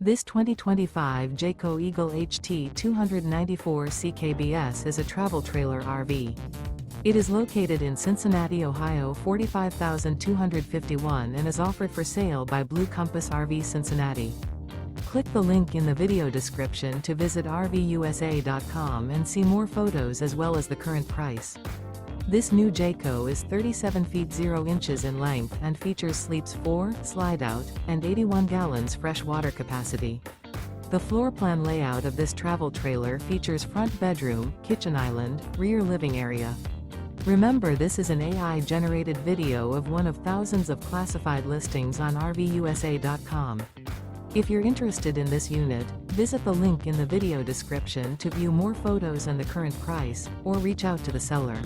This 2025 Jayco Eagle HT 294 CKBS is a travel trailer RV. It is located in Cincinnati, Ohio 45251 and is offered for sale by Blue Compass RV Cincinnati. Click the link in the video description to visit RVUSA.com and see more photos as well as the current price. This new Jayco is 37 feet 0 inches in length and features sleeps 4, slide-out, and 81 gallons fresh water capacity. The floor plan layout of this travel trailer features front bedroom, kitchen island, rear living area. Remember, this is an AI-generated video of one of thousands of classified listings on RVUSA.com. If you're interested in this unit, visit the link in the video description to view more photos and the current price, or reach out to the seller.